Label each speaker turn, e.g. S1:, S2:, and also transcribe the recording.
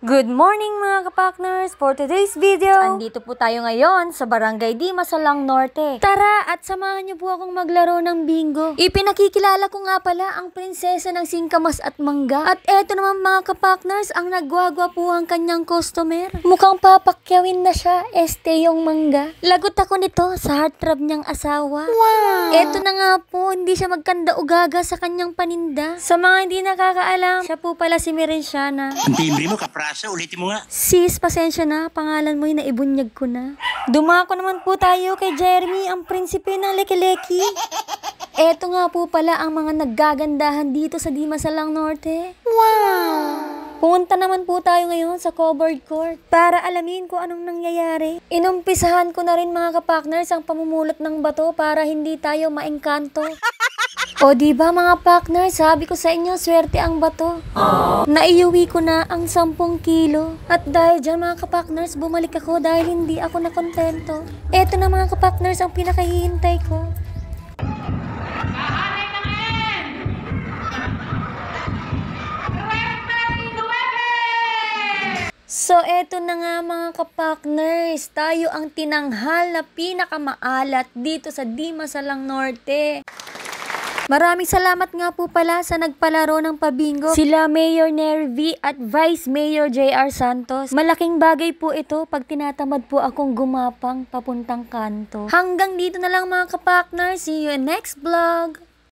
S1: Good morning mga kapakners! For today's video, andito po tayo ngayon sa Barangay Dimasalang Norte. Tara at samahan niyo po akong maglaro ng bingo. Ipinakikilala ko nga pala ang prinsesa ng singkamas at mangga. At eto naman mga kapakners, ang nagwagwapuhang kanyang customer. Mukhang papakyawin na siya, yung mangga. Lagot ako nito sa heartthrob niyang asawa. Wow! Eto na nga po, hindi siya magkanda-ugaga sa kanyang paninda. Sa mga hindi nakakaalam, siya po pala si Merenciana.
S2: Ang timbre mo, kaprasa, ulitin mo nga.
S1: Sis, pasensya na. Pangalan mo yung naibunyag ko na. Dumako naman po tayo kay Jeremy, ang prinsipe ng Leki-Leki. Eto nga po pala ang mga naggagandahan dito sa Dimasalang Norte. Wow! Pumunta naman po tayo ngayon sa covered court para alamin kung anong nangyayari. Inumpisahan ko na rin mga kapakners ang pamumulot ng bato para hindi tayo maengkanto. O diba mga partners, sabi ko sa inyo, swerte ang bato. Naiuwi ko na ang 10 kilo. At dahil dyan mga kapakners, bumalik ako dahil hindi ako nakontento. Eto na mga kapakners ang pinakahihintay ko. So eto na nga mga kapakners, tayo ang tinanghal na pinakamaalat dito sa Dimasalang Norte. Maraming salamat nga po pala sa nagpalaro ng pabingo, sila Mayor Nervi at Vice Mayor JR Santos. Malaking bagay po ito pag tinatamad po akong gumapang papuntang kanto. Hanggang dito na lang mga kapakners, see you in next vlog!